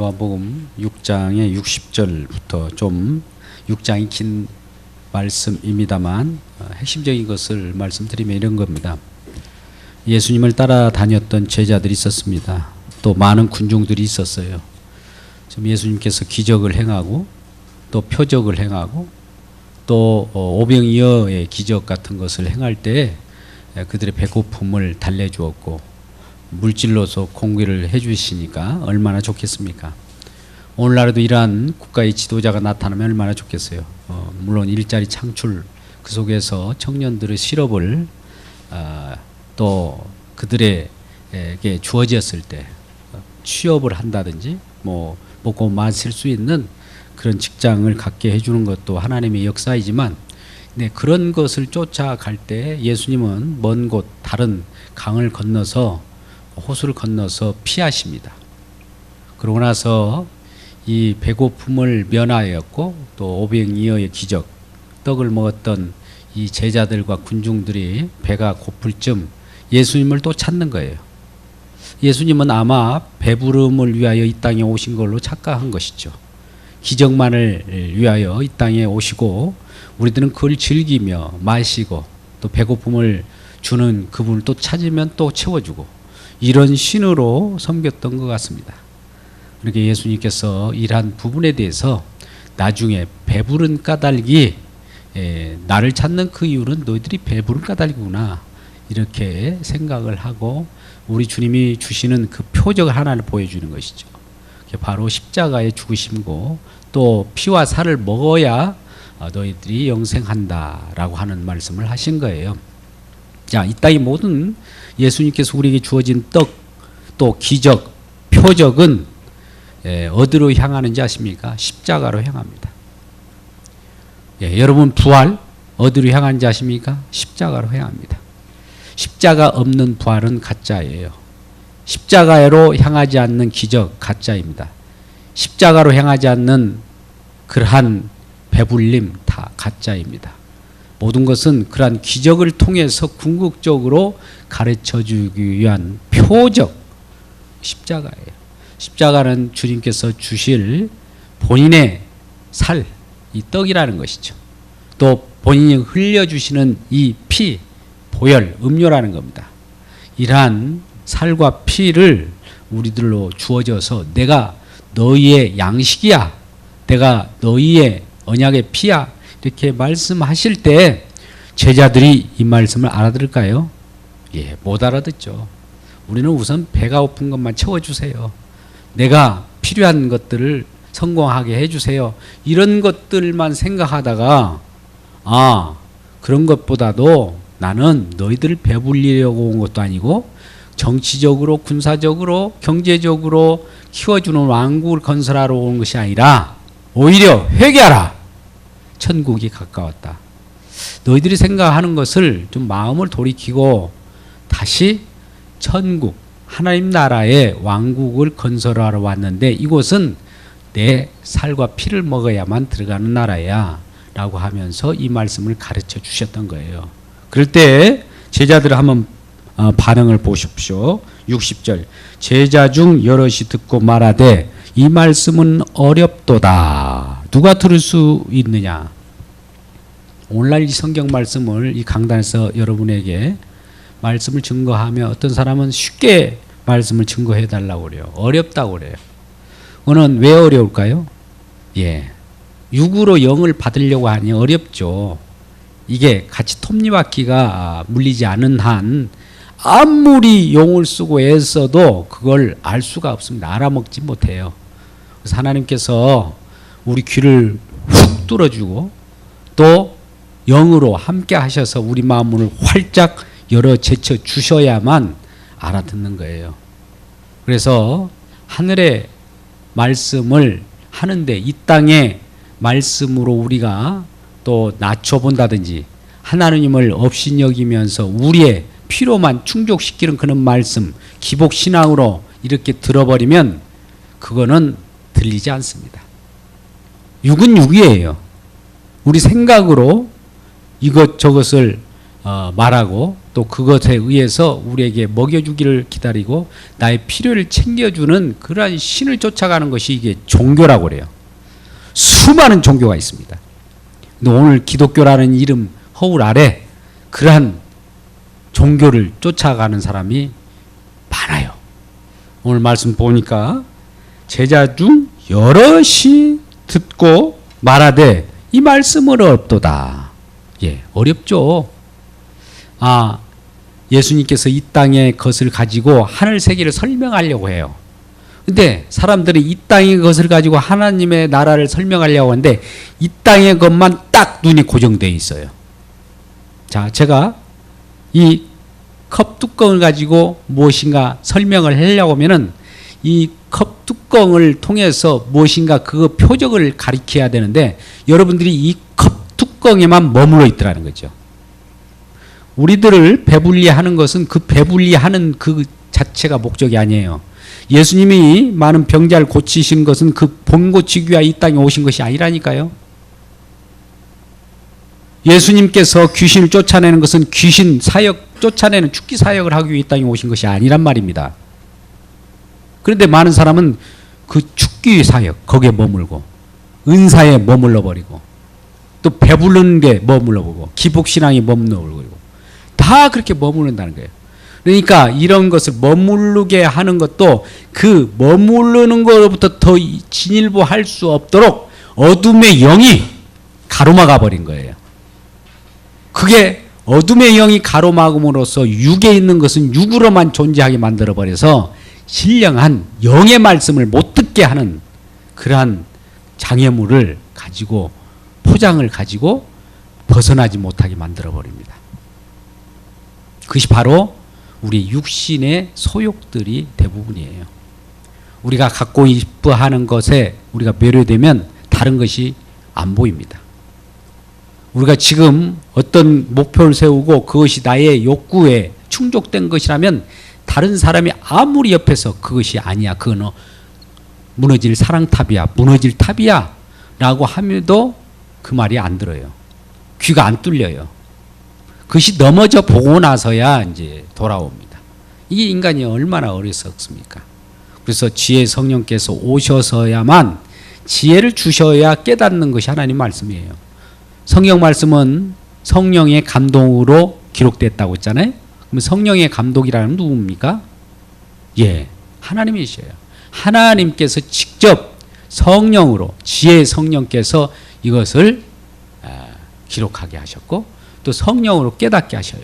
누가복음 6장의 60절부터 좀 6장이 긴 말씀입니다만 핵심적인 것을 말씀드리면 이런 겁니다. 예수님을 따라다녔던 제자들이 있었습니다. 또 많은 군중들이 있었어요. 지금 예수님께서 기적을 행하고 또 표적을 행하고 또 오병이어의 기적 같은 것을 행할 때 그들의 배고픔을 달래주었고 물질로서 공개를 해주시니까 얼마나 좋겠습니까? 오늘날에도 이러한 국가의 지도자가 나타나면 얼마나 좋겠어요. 물론 일자리 창출, 그 속에서 청년들의 실업을 또 그들에게 주어졌을 때 취업을 한다든지 뭐 먹고 마실 수 있는 그런 직장을 갖게 해주는 것도 하나님의 역사이지만, 네, 그런 것을 쫓아갈 때 예수님은 먼 곳 다른 강을 건너서 호수를 건너서 피하십니다. 그러고 나서 이 배고픔을 면하였고 또 오병이어의 기적, 떡을 먹었던 이 제자들과 군중들이 배가 고플 쯤 예수님을 또 찾는 거예요. 예수님은 아마 배부름을 위하여 이 땅에 오신 걸로 착각한 것이죠. 기적만을 위하여 이 땅에 오시고 우리들은 그걸 즐기며 마시고 또 배고픔을 주는 그분을 또 찾으면 또 채워주고 이런 신으로 섬겼던 것 같습니다. 그렇게 예수님께서 이러한 부분에 대해서 나중에 배부른 까닭이 나를 찾는 그 이유는 너희들이 배부른 까닭이구나 이렇게 생각을 하고 우리 주님이 주시는 그 표적을 하나를 보여주는 것이죠. 바로 십자가의 죽으심고 또 피와 살을 먹어야 너희들이 영생한다라고 하는 말씀을 하신 거예요. 자, 이 땅의 모든 예수님께서 우리에게 주어진 떡, 또 기적, 표적은 어디로 향하는지 아십니까? 십자가로 향합니다. 여러분 부활 어디로 향하는지 아십니까? 십자가로 향합니다. 십자가 없는 부활은 가짜예요. 십자가로 향하지 않는 기적 가짜입니다. 십자가로 향하지 않는 그러한 배불림 다 가짜입니다. 모든 것은 그러한 기적을 통해서 궁극적으로 가르쳐주기 위한 표적, 십자가예요. 십자가는 주님께서 주실 본인의 살, 이 떡이라는 것이죠. 또 본인이 흘려주시는 이 피, 보혈, 음료라는 겁니다. 이러한 살과 피를 우리들로 주어져서 내가 너희의 양식이야, 내가 너희의 언약의 피야 이렇게 말씀하실 때 제자들이 이 말씀을 알아들을까요? 예, 못 알아듣죠. 우리는 우선 배가 고픈 것만 채워주세요. 내가 필요한 것들을 성공하게 해주세요. 이런 것들만 생각하다가 그런 것보다도 나는 너희들을 배불리려고 온 것도 아니고 정치적으로 군사적으로 경제적으로 키워주는 왕국을 건설하러 온 것이 아니라 오히려 회개하라. 천국이 가까웠다. 너희들이 생각하는 것을 좀 마음을 돌이키고 다시 천국, 하나님 나라의 왕국을 건설하러 왔는데 이곳은 내 살과 피를 먹어야만 들어가는 나라야 라고 하면서 이 말씀을 가르쳐 주셨던 거예요. 그럴 때 제자들을 한번 반응을 보십시오. 60절 제자 중 여럿이 듣고 말하되 이 말씀은 어렵도다. 누가 들을 수 있느냐? 오늘날 이 성경 말씀을 이 강단에서 여러분에게 말씀을 증거하며 어떤 사람은 쉽게 말씀을 증거해 달라고 그래요. 어렵다고 그래요. 그거는 왜 어려울까요? 예, 육으로 영을 받으려고 하니 어렵죠. 이게 같이 톱니바퀴가 물리지 않은 한 아무리 용을 쓰고 애써도 그걸 알 수가 없습니다. 알아먹지 못해요. 그래서 하나님께서 우리 귀를 훅 뚫어주고 또 영으로 함께 하셔서 우리 마음을 활짝 열어 제쳐 주셔야만 알아듣는 거예요. 그래서 하늘의 말씀을 하는데 이 땅의 말씀으로 우리가 또 낮춰본다든지 하나님을 업신여기면서 우리의 필요만 충족시키는 그런 말씀, 기복신앙으로 이렇게 들어버리면 그거는 들리지 않습니다. 육은 육이에요. 우리 생각으로 이것저것을 말하고 또 그것에 의해서 우리에게 먹여주기를 기다리고 나의 필요를 챙겨주는 그러한 신을 쫓아가는 것이 이게 종교라고 그래요. 수많은 종교가 있습니다. 근데 오늘 기독교라는 이름 허울 아래 그러한 종교를 쫓아가는 사람이 많아요. 오늘 말씀 보니까 제자 중 여럿이 듣고 말하되 이 말씀은 어렵도다. 예, 어렵죠. 예수님께서 이 땅의 것을 가지고 하늘 세계를 설명하려고 해요. 근데 사람들이 이 땅의 것을 가지고 하나님의 나라를 설명하려고 하는데 이 땅의 것만 딱 눈이 고정되어 있어요. 자, 제가 이 컵 뚜껑을 가지고 무엇인가 설명을 하려고 하면은 이 컵 뚜껑을 통해서 무엇인가 그 표적을 가리켜야 되는데 여러분들이 이 컵 뚜껑에만 머물러 있더라는 거죠. 우리들을 배불리 하는 것은 그 배불리 하는 그 자체가 목적이 아니에요. 예수님이 많은 병자를 고치신 것은 그 병 고치기 위하여 이 땅에 오신 것이 아니라니까요. 예수님께서 귀신을 쫓아내는 것은 귀신 사역 쫓아내는 축기 사역을 하기 위해 이 땅에 오신 것이 아니란 말입니다. 그런데 많은 사람은 그 축기 사역 거기에 머물고 은사에 머물러 버리고 또 배부르는 게 머물러 버리고 기복신앙이 머물러 버리고 다 그렇게 머무른다는 거예요. 그러니까 이런 것을 머무르게 하는 것도 그 머무르는 것로부터 더 진일보할 수 없도록 어둠의 영이 가로막아 버린 거예요. 그게 어둠의 영이 가로막음으로써 육에 있는 것은 육으로만 존재하게 만들어 버려서 신령한 영의 말씀을 못 듣게 하는 그러한 장애물을 가지고 포장을 가지고 벗어나지 못하게 만들어 버립니다. 그것이 바로 우리 육신의 소욕들이 대부분이에요. 우리가 갖고 싶어 하는 것에 우리가 매료되면 다른 것이 안 보입니다. 우리가 지금 어떤 목표를 세우고 그것이 나의 욕구에 충족된 것이라면 다른 사람이 아무리 옆에서 그것이 아니야, 그거는 무너질 사랑탑이야, 무너질 탑이야 라고 하면도 그 말이 안 들어요. 귀가 안 뚫려요. 그것이 넘어져 보고 나서야 이제 돌아옵니다. 이게 인간이 얼마나 어리석습니까? 그래서 지혜 성령께서 오셔서야만 지혜를 주셔야 깨닫는 것이 하나님 말씀이에요. 성경 말씀은 성령의 감동으로 기록됐다고 했잖아요. 그럼 성령의 감독이라는 누굽니까? 예, 하나님이셔요. 하나님께서 직접 성령으로 지혜의 성령께서 이것을 기록하게 하셨고 또 성령으로 깨닫게 하셔요.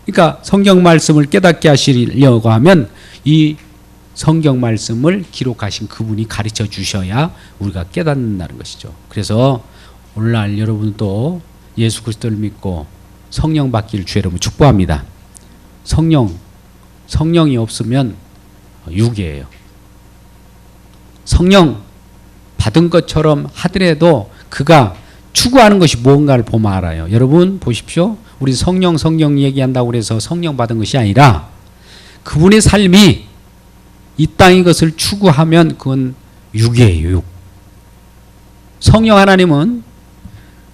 그러니까 성경 말씀을 깨닫게 하시려고 하면 이 성경 말씀을 기록하신 그분이 가르쳐 주셔야 우리가 깨닫는다는 것이죠. 그래서 오늘날 여러분도 예수 그리스도를 믿고 성령 받기를 주 여러분 축복합니다. 성령이 없으면 육이에요. 성령 받은 것처럼 하더라도 그가 추구하는 것이 무언가를 보면 알아요. 여러분 보십시오. 우리 성령 얘기한다고 해서 성령 받은 것이 아니라 그분의 삶이 이 땅의 것을 추구하면 그건 육이에요. 육. 성령 하나님은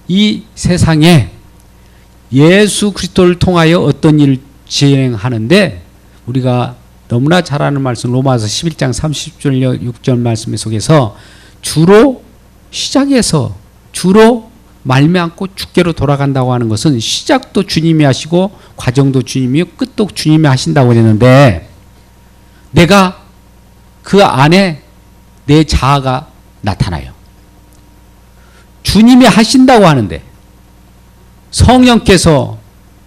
이 세상에 예수 그리스도를 통하여 어떤 일을 진행하는데 우리가 너무나 잘 아는 말씀 로마서 11장 30절 6절 말씀 속에서 주로 시작해서 주로 말미암고 주께로 돌아간다고 하는 것은 시작도 주님이 하시고 과정도 주님이요 끝도 주님이 하신다고 했는데 내가 그 안에 내 자아가 나타나요. 주님이 하신다고 하는데 성령께서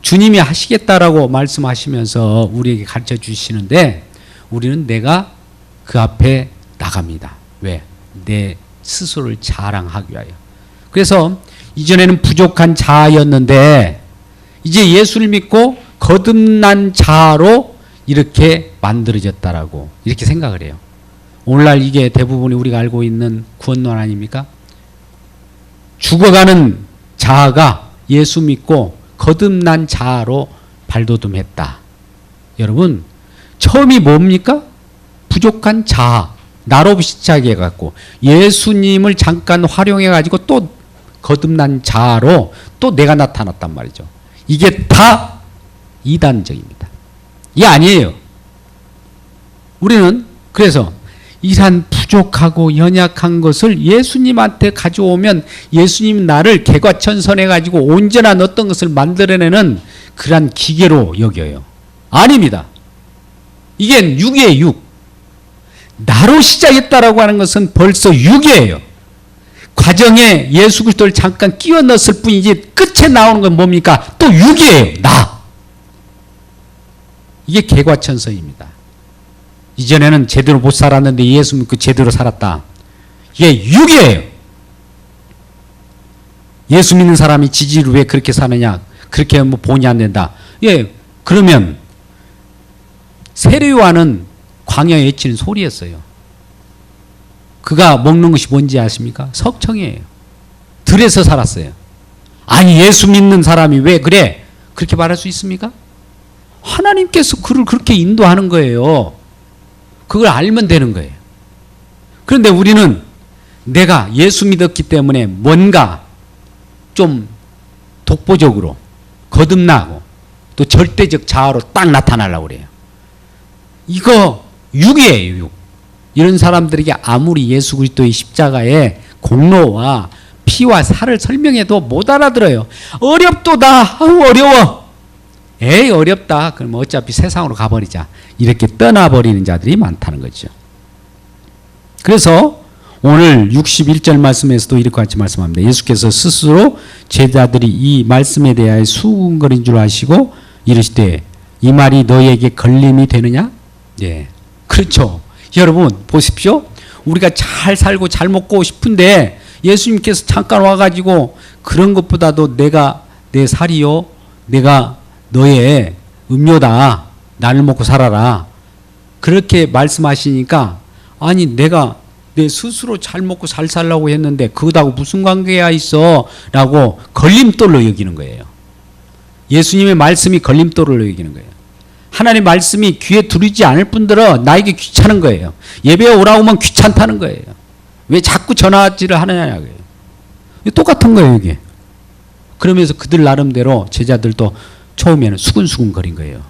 주님이 하시겠다라고 말씀하시면서 우리에게 가르쳐 주시는데 우리는 내가 그 앞에 나갑니다. 왜? 내 스스로를 자랑하기 위하여. 그래서 이전에는 부족한 자아였는데 이제 예수를 믿고 거듭난 자아로 이렇게 만들어졌다라고 이렇게 생각을 해요. 오늘날 이게 대부분이 우리가 알고 있는 구원론 아닙니까? 죽어가는 자아가 예수 믿고 거듭난 자아로 발돋움했다. 여러분 처음이 뭡니까? 부족한 자아 나로 시작해갖고 예수님을 잠깐 활용해가지고 또 거듭난 자아로 또 내가 나타났단 말이죠. 이게 다 이단적입니다. 이게 아니에요. 우리는 그래서 이러한 부족하고 연약한 것을 예수님한테 가져오면 예수님 나를 개과천선해 가지고 온전한 어떤 것을 만들어내는 그러한 기계로 여겨요. 아닙니다. 이게 육이에요. 육. 나로 시작했다라고 하는 것은 벌써 육이에요. 과정에 예수 그리스도를 잠깐 끼워 넣었을 뿐이지 끝에 나오는 건 뭡니까? 또 육이에요. 나. 이게 개과천선입니다. 이전에는 제대로 못 살았는데 예수 믿고 제대로 살았다. 이게 육이에요. 예수 믿는 사람이 지지를 왜 그렇게 사느냐? 그렇게 뭐 본이 안 된다. 예, 그러면 세례요한은 광야에 외치는 소리였어요. 그가 먹는 것이 뭔지 아십니까? 석청이에요. 들에서 살았어요. 아니 예수 믿는 사람이 왜 그래? 그렇게 말할 수 있습니까? 하나님께서 그를 그렇게 인도하는 거예요. 그걸 알면 되는 거예요. 그런데 우리는 내가 예수 믿었기 때문에 뭔가 좀 독보적으로 거듭나고 또 절대적 자아로 딱 나타나려고 그래요. 이거 육이에요. 육. 이런 사람들에게 아무리 예수 그리스도의 십자가의 공로와 피와 살을 설명해도 못 알아들어요. 어렵도다. 아우 어려워. 에이 어렵다. 그럼 어차피 세상으로 가버리자. 이렇게 떠나버리는 자들이 많다는 거죠. 그래서 오늘 61절 말씀에서도 이렇게 같이 말씀합니다. 예수께서 스스로 제자들이 이 말씀에 대하여 수군거린 줄 아시고 이르시되 이 말이 너에게 걸림이 되느냐? 예, 그렇죠. 여러분 보십시오. 우리가 잘 살고 잘 먹고 싶은데 예수님께서 잠깐 와가지고 그런 것보다도 내가 내 살이요, 내가 너의 음료다. 나를 먹고 살아라. 그렇게 말씀하시니까 아니 내가 내 스스로 잘 먹고 잘 살라고 했는데 그거하고 무슨 관계가 있어? 라고 걸림돌로 여기는 거예요. 예수님의 말씀이 걸림돌로 여기는 거예요. 하나님의 말씀이 귀에 들이지 않을 뿐더러 나에게 귀찮은 거예요. 예배에 오라고 하면 귀찮다는 거예요. 왜 자꾸 전화질을 하느냐고요. 똑같은 거예요 이게. 그러면서 그들 나름대로 제자들도 처음에는 수근수근 거린 거예요.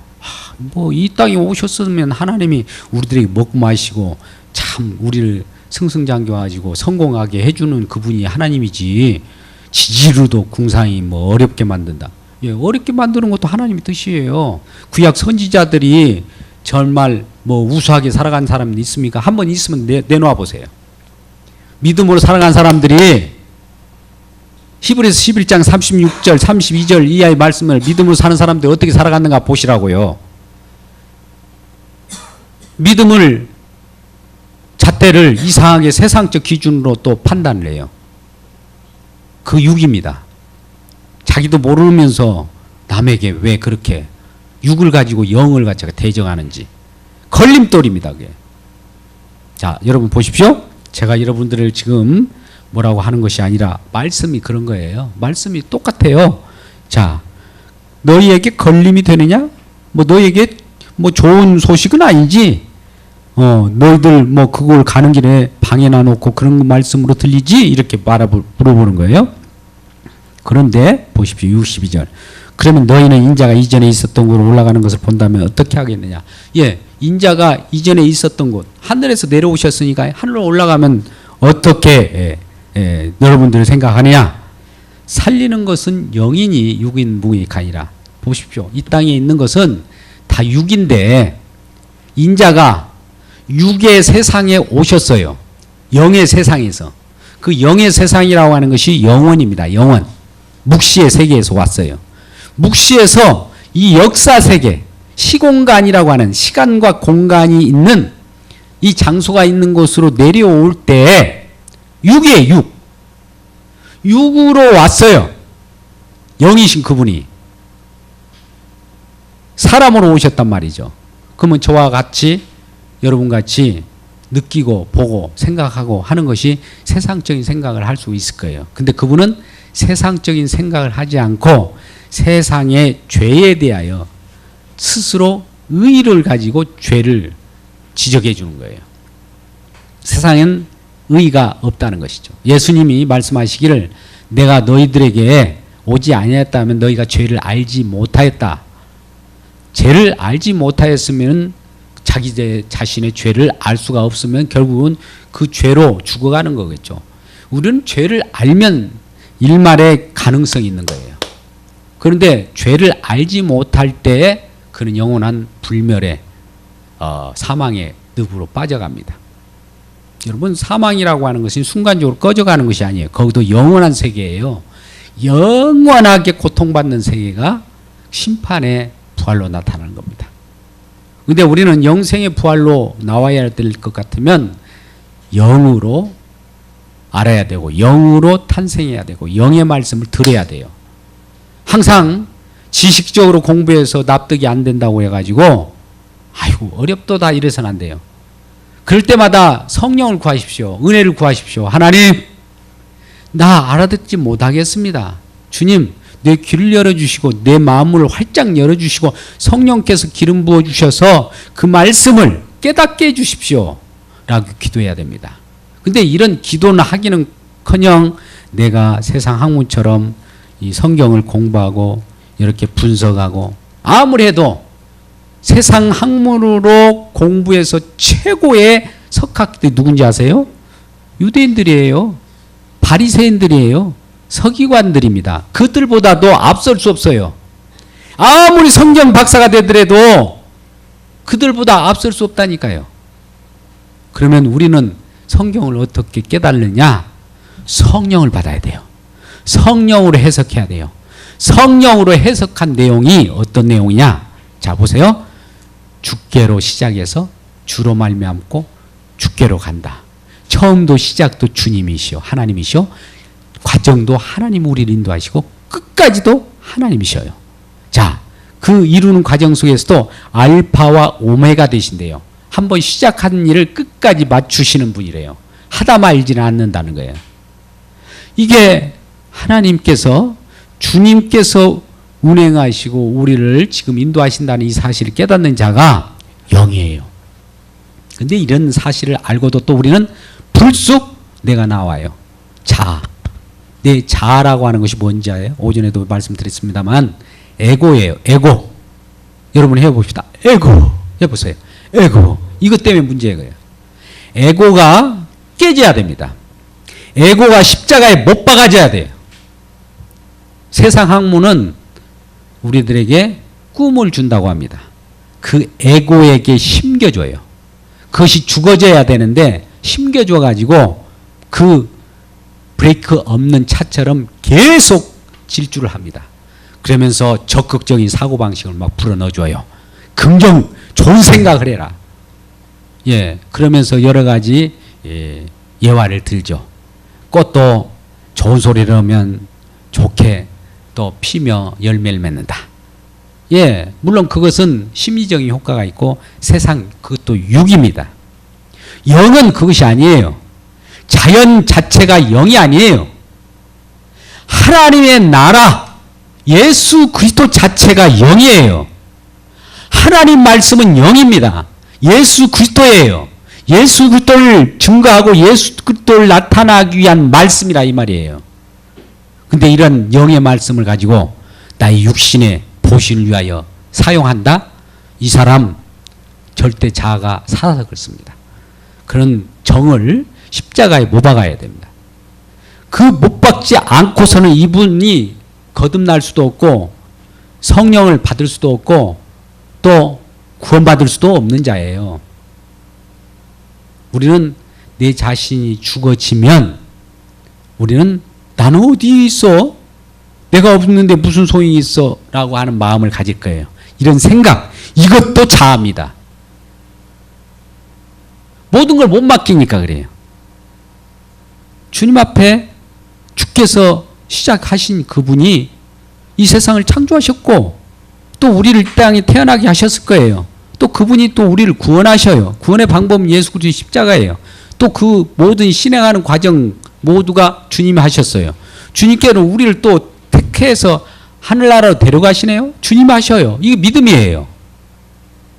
뭐 이 땅에 오셨으면 하나님이 우리들에게 먹고 마시고 참 우리를 승승장구하시고 성공하게 해주는 그분이 하나님이지 지지로도 궁상이 뭐 어렵게 만든다. 예, 어렵게 만드는 것도 하나님의 뜻이에요. 구약 선지자들이 정말 뭐 우수하게 살아간 사람이 있습니까? 한번 있으면 내놓아 보세요. 믿음으로 살아간 사람들이 히브리서 11장 36절 32절 이하의 말씀을 믿음으로 사는 사람들이 어떻게 살아갔는가 보시라고요. 믿음을 잣대를 이상하게 세상적 기준으로 또 판단을 해요. 그 육입니다. 자기도 모르면서 남에게 왜 그렇게 육을 가지고 영을 가지고 대적하는지 걸림돌입니다. 그게. 자, 여러분 보십시오. 제가 여러분들을 지금 뭐라고 하는 것이 아니라 말씀이 그런 거예요. 말씀이 똑같아요. 자, 너희에게 걸림이 되느냐? 뭐 너희에게 뭐 좋은 소식은 아니지. 너희들 뭐 그걸 가는 길에 방해나 놓고 그런 말씀으로 들리지? 이렇게 물어보는 거예요. 그런데 보십시오. 62절. 그러면 너희는 인자가 이전에 있었던 곳으로 올라가는 것을 본다면 어떻게 하겠느냐? 예, 인자가 이전에 있었던 곳 하늘에서 내려오셨으니까 하늘로 올라가면 어떻게 여러분들이 생각하느냐? 살리는 것은 영이니 육인 무익 아니라. 보십시오. 이 땅에 있는 것은 다 육인데 인자가 육의 세상에 오셨어요. 영의 세상에서. 그 영의 세상이라고 하는 것이 영원입니다. 영원. 묵시의 세계에서 왔어요. 묵시에서 이 역사 세계, 시공간이라고 하는 시간과 공간이 있는 이 장소가 있는 곳으로 내려올 때 육이에요. 육. 육으로 왔어요. 영이신 그분이. 사람으로 오셨단 말이죠. 그러면 저와 같이 여러분 같이 느끼고 보고 생각하고 하는 것이 세상적인 생각을 할 수 있을 거예요. 근데 그분은 세상적인 생각을 하지 않고 세상의 죄에 대하여 스스로 의의를 가지고 죄를 지적해 주는 거예요. 세상엔 의의가 없다는 것이죠. 예수님이 말씀하시기를 내가 너희들에게 오지 아니했다면 너희가 죄를 알지 못하였다. 죄를 알지 못하였으면 자기 자신의 죄를 알 수가 없으면 결국은 그 죄로 죽어가는 거겠죠. 우리는 죄를 알면 일말의 가능성이 있는 거예요. 그런데 죄를 알지 못할 때에 그는 영원한 불멸의 사망의 늪으로 빠져갑니다. 여러분, 사망이라고 하는 것이 순간적으로 꺼져가는 것이 아니에요. 거기도 영원한 세계예요. 영원하게 고통받는 세계가 심판의 부활로 나타나는 겁니다. 근데 우리는 영생의 부활로 나와야 될 것 같으면 영으로 알아야 되고 영으로 탄생해야 되고 영의 말씀을 들어야 돼요. 항상 지식적으로 공부해서 납득이 안 된다고 해가지고 아이고 어렵도다 이래서는 안 돼요. 그럴 때마다 성령을 구하십시오. 은혜를 구하십시오. 하나님, 나 알아듣지 못하겠습니다. 주님, 내 귀를 열어주시고 내 마음을 활짝 열어주시고 성령께서 기름 부어주셔서 그 말씀을 깨닫게 해주십시오 라고 기도해야 됩니다. 근데 이런 기도는 하기는커녕 내가 세상 학문처럼 이 성경을 공부하고 이렇게 분석하고 아무리 해도 세상 학문으로 공부해서 최고의 석학들이 누군지 아세요? 유대인들이에요. 바리새인들이에요. 서기관들입니다. 그들보다도 앞설 수 없어요. 아무리 성경 박사가 되더라도 그들보다 앞설 수 없다니까요. 그러면 우리는 성경을 어떻게 깨달느냐? 성령을 받아야 돼요. 성령으로 해석해야 돼요. 성령으로 해석한 내용이 어떤 내용이냐? 자, 보세요. 주께로 시작해서 주로 말미암고 주께로 간다. 처음도 시작도 주님이시오. 하나님이시오. 과정도 하나님 우리를 인도하시고 끝까지도 하나님이셔요. 자, 그 이루는 과정 속에서도 알파와 오메가 되신대요. 한번 시작한 일을 끝까지 맞추시는 분이래요. 하다 말지는 않는다는 거예요. 이게 하나님께서 주님께서 운행하시고 우리를 지금 인도하신다는 이 사실을 깨닫는 자가 영이에요. 근데 이런 사실을 알고도 또 우리는 불쑥 내가 나와요. 자, 내 자아라고 하는 것이 뭔지 알아요? 오전에도 말씀드렸습니다만 에고예요. 에고. 여러분 해봅시다. 에고. 해보세요. 에고. 이것 때문에 문제예요. 에고가 깨져야 됩니다. 에고가 십자가에 못 박아져야 돼요. 세상 학문은 우리들에게 꿈을 준다고 합니다. 그 에고에게 심겨줘요. 그것이 죽어져야 되는데 심겨줘가지고 그 브레이크 없는 차처럼 계속 질주를 합니다. 그러면서 적극적인 사고방식을 막 불어넣어줘요. 긍정, 좋은 생각을 해라. 예, 그러면서 여러 가지 예화를 들죠. 꽃도 좋은 소리를 하면 좋게 또 피며 열매를 맺는다. 예, 물론 그것은 심리적인 효과가 있고 세상 그것도 육입니다. 영은 그것이 아니에요. 자연 자체가 영이 아니에요. 하나님의 나라, 예수 그리스도 자체가 영이에요. 하나님 말씀은 영입니다. 예수 그리스도예요. 예수 그리스도를 증거하고 예수 그리스도를 나타나기 위한 말씀이라 이 말이에요. 근데 이런 영의 말씀을 가지고 나의 육신의 보신을 위하여 사용한다? 이 사람 절대 자아가 사사석을 씁니다. 그런 정을 십자가에 못 박아야 됩니다. 그 못 박지 않고서는 이분이 거듭날 수도 없고 성령을 받을 수도 없고 또 구원받을 수도 없는 자예요. 우리는 내 자신이 죽어지면 우리는 나는 어디 있어? 내가 없는데 무슨 소용이 있어? 라고 하는 마음을 가질 거예요. 이런 생각, 이것도 자아입니다. 모든 걸 못 맡기니까 그래요. 주님 앞에 주께서 시작하신 그분이 이 세상을 창조하셨고 또 우리를 이 땅에 태어나게 하셨을 거예요. 또 그분이 또 우리를 구원하셔요. 구원의 방법은 예수 그리스도의 십자가예요. 또 그 모든 실행하는 과정 모두가 주님이 하셨어요. 주님께는 우리를 또 택해서 하늘나라로 데려가시네요. 주님이 하셔요. 이게 믿음이에요.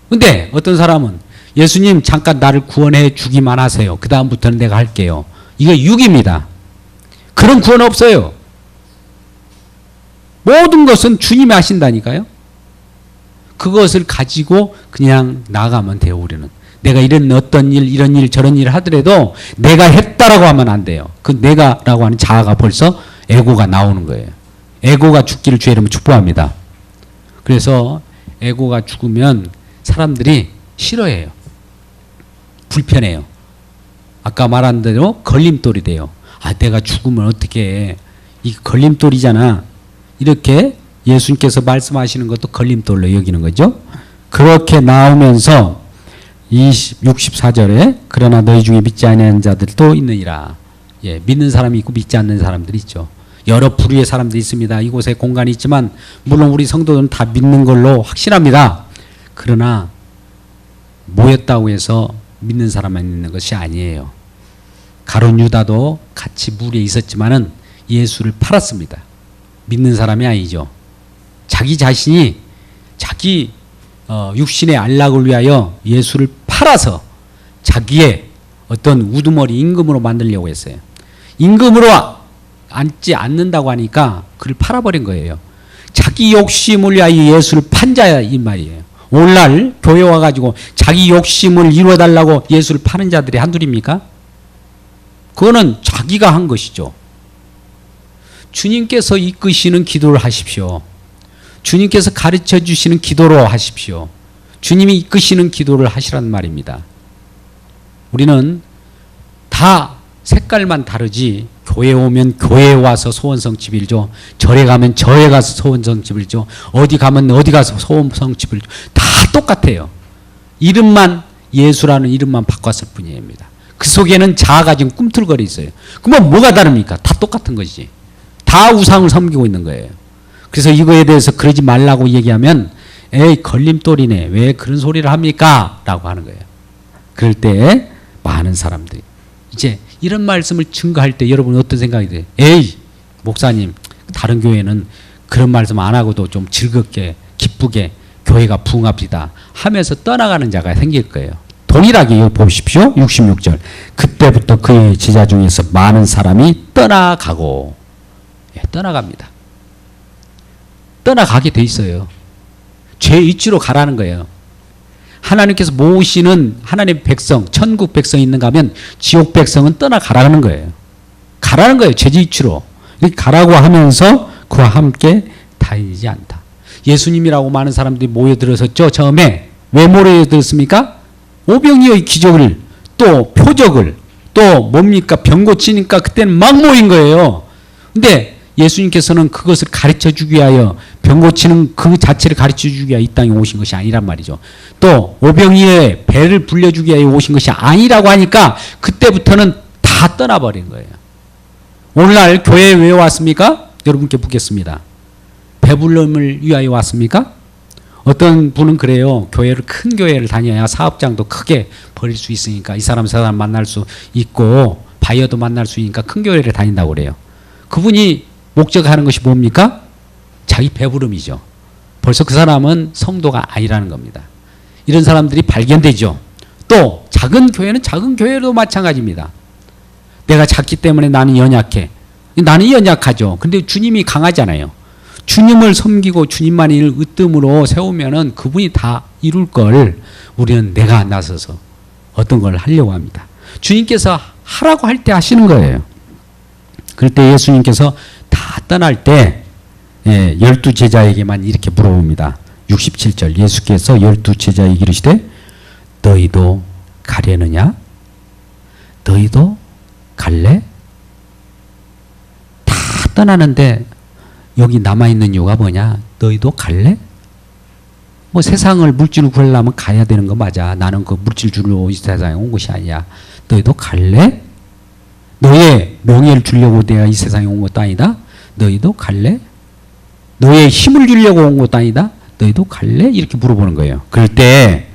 근데 어떤 사람은 예수님 잠깐 나를 구원해 주기만 하세요. 그 다음부터는 내가 할게요. 이거 육입니다. 그런 구원 없어요. 모든 것은 주님이 하신다니까요. 그것을 가지고 그냥 나가면 돼요. 우리는 내가 이런 어떤 일 이런 일 저런 일을 하더라도 내가 했다라고 하면 안 돼요. 그 내가라고 하는 자아가 벌써 에고가 나오는 거예요. 에고가 죽기를 주의 이름으로 축복합니다. 그래서 에고가 죽으면 사람들이 싫어해요. 불편해요. 아까 말한 대로 걸림돌이 돼요. 아, 내가 죽으면 어떻게 해. 이 걸림돌이잖아. 이렇게 예수님께서 말씀하시는 것도 걸림돌로 여기는 거죠. 그렇게 나오면서 64절에 그러나 너희 중에 믿지 않는 자들도 있느니라. 예, 믿는 사람이 있고 믿지 않는 사람들이 있죠. 여러 부류의 사람들이 있습니다. 이곳에 공간이 있지만 물론 우리 성도들은 다 믿는 걸로 확신합니다. 그러나 모였다고 해서 믿는 사람만 있는 것이 아니에요. 가룟 유다도 같이 무리에 있었지만은 예수를 팔았습니다. 믿는 사람이 아니죠. 자기 자신이 자기 육신의 안락을 위하여 예수를 팔아서 자기의 어떤 우두머리 임금으로 만들려고 했어요. 임금으로 앉지 않는다고 하니까 그를 팔아버린 거예요. 자기 욕심을 위하여 예수를 판 자야 이 말이에요. 오늘날 교회 와가지고 자기 욕심을 이루어달라고 예수를 파는 자들이 한둘입니까? 그거는 자기가 한 것이죠. 주님께서 이끄시는 기도를 하십시오. 주님께서 가르쳐 주시는 기도로 하십시오. 주님이 이끄시는 기도를 하시란 말입니다. 우리는 다 색깔만 다르지 교회 오면 교회에 와서 소원성취 빌죠. 절에 가면 절에 가서 소원성취 빌죠. 어디 가면 어디 가서 소원성취 빌죠. 다 똑같아요. 이름만 예수라는 이름만 바꿨을 뿐입니다. 그 속에는 자아가 지금 꿈틀거리 있어요. 그러면 뭐가 다릅니까? 다 똑같은 것이지. 다 우상을 섬기고 있는 거예요. 그래서 이거에 대해서 그러지 말라고 얘기하면 에이 걸림돌이네. 왜 그런 소리를 합니까? 라고 하는 거예요. 그럴 때 많은 사람들이 이제 이런 말씀을 증거할 때 여러분 어떤 생각이 돼요? 에이 목사님 다른 교회는 그런 말씀 안 하고도 좀 즐겁게 기쁘게 교회가 부흥합시다 하면서 떠나가는 자가 생길 거예요. 동일하게 보십시오. 66절 그때부터 그의 제자 중에서 많은 사람이 떠나가고 떠나갑니다. 떠나가게 돼 있어요. 죄 위치로 가라는 거예요. 하나님께서 모으시는 하나님의 백성, 천국 백성이 있는가 하면 지옥 백성은 떠나가라는 거예요. 가라는 거예요. 죄지 위치로. 가라고 하면서 그와 함께 다니지 않다. 예수님이라고 많은 사람들이 모여들었었죠. 처음에. 왜 모여들었습니까? 오병이어의 기적을 또 표적을 또 뭡니까? 병 고치니까 그때는 막 모인 거예요. 근데 예수님께서는 그것을 가르쳐 주기 위하여 병 고치는 그 자체를 가르쳐 주기 위하여 이 땅에 오신 것이 아니란 말이죠. 또 오병이의 배를 불려주기 위하여 오신 것이 아니라고 하니까 그때부터는 다 떠나버린 거예요. 오늘날 교회에 왜 왔습니까? 여러분께 묻겠습니다. 배불름을 위하여 왔습니까? 어떤 분은 그래요. 교회를 큰 교회를 다녀야 사업장도 크게 벌일 수 있으니까 이 사람 저 사람 만날 수 있고 바이어도 만날 수 있으니까 큰 교회를 다닌다고 그래요. 그분이 목적하는 것이 뭡니까? 자기 배부름이죠. 벌써 그 사람은 성도가 아니라는 겁니다. 이런 사람들이 발견되죠. 또 작은 교회는 작은 교회도 마찬가지입니다. 내가 작기 때문에 나는 연약해. 나는 연약하죠. 근데 주님이 강하잖아요. 주님을 섬기고 주님만을 으뜸으로 세우면은 그분이 다 이룰 걸 우리는 내가 나서서 어떤 걸 하려고 합니다. 주님께서 하라고 할 때 하시는 거예요. 그럴 때 예수님께서 다 떠날 때 12제자에게만 이렇게 물어봅니다. 67절 예수께서 12제자에게 이르시되 너희도 가려느냐? 너희도 갈래? 다 떠나는데 여기 남아있는 이유가 뭐냐? 너희도 갈래? 뭐 세상을 물질을 구하려면 가야 되는 거 맞아. 나는 그 물질 주려고 이 세상에 온 것이 아니야. 너희도 갈래? 너의 명예를 주려고 내가 이 세상에 온 것도 아니다. 너희도 갈래? 너의 힘을 주려고 온 것도 아니다. 너희도 갈래? 이렇게 물어보는 거예요. 그럴 때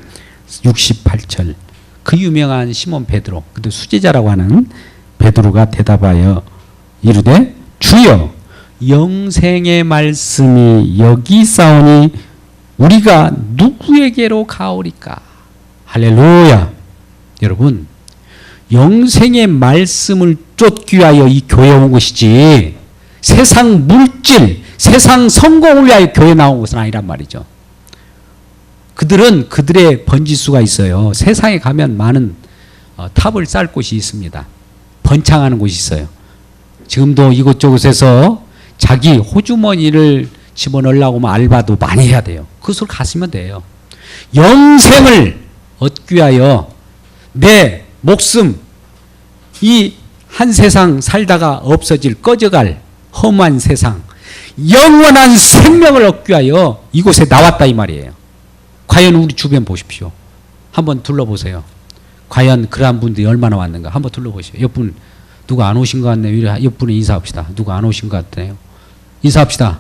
68절 그 유명한 시몬 베드로, 근데 수제자라고 하는 베드로가 대답하여 이르되 주여 영생의 말씀이 여기 있사오니 우리가 누구에게로 가오리까? 할렐루야. 여러분 영생의 말씀을 쫓기 위하여 이 교회에 온 것이지 세상 물질, 세상 성공을 위하여 교회 나온 것은 아니란 말이죠. 그들은 그들의 번지수가 있어요. 세상에 가면 많은 탑을 쌓을 곳이 있습니다. 번창하는 곳이 있어요. 지금도 이곳저곳에서 자기 호주머니를 집어넣으려고 하면 알바도 많이 해야 돼요. 그것으로 갔으면 돼요. 영생을 얻기 위하여 내 목숨, 이 한 세상 살다가 없어질 꺼져갈 험한 세상, 영원한 생명을 얻기 위하여 이곳에 나왔다 이 말이에요. 과연 우리 주변 보십시오. 한번 둘러보세요. 과연 그러한 분들이 얼마나 왔는가 한번 둘러보시오. 옆분 누가 안 오신 것 같네요. 옆분에 인사합시다. 누가 안 오신 것 같네요. 인사합시다.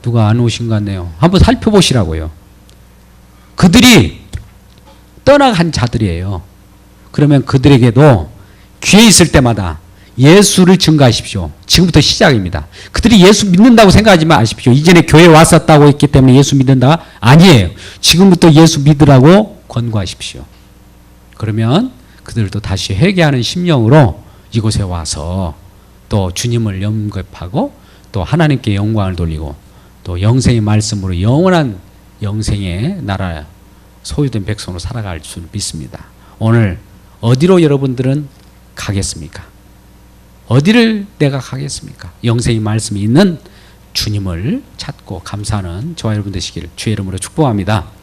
누가 안 오신 것 같네요. 한번 살펴보시라고요. 그들이 떠나간 자들이에요. 그러면 그들에게도 기회 있을 때마다 예수를 증거하십시오. 지금부터 시작입니다. 그들이 예수 믿는다고 생각하지 마십시오. 이전에 교회에 왔었다고 했기 때문에 예수 믿는다? 아니에요. 지금부터 예수 믿으라고 권고하십시오. 그러면 그들도 다시 회개하는 심령으로 이곳에 와서 또 주님을 영접하고 또 하나님께 영광을 돌리고 또 영생의 말씀으로 영원한 영생의 나라 소유된 백성으로 살아갈 줄 믿습니다. 오늘 어디로 여러분들은 가겠습니까? 어디를 내가 가겠습니까? 영생의 말씀이 있는 주님을 찾고 감사하는 저와 여러분 되시길 주의 이름으로 축복합니다.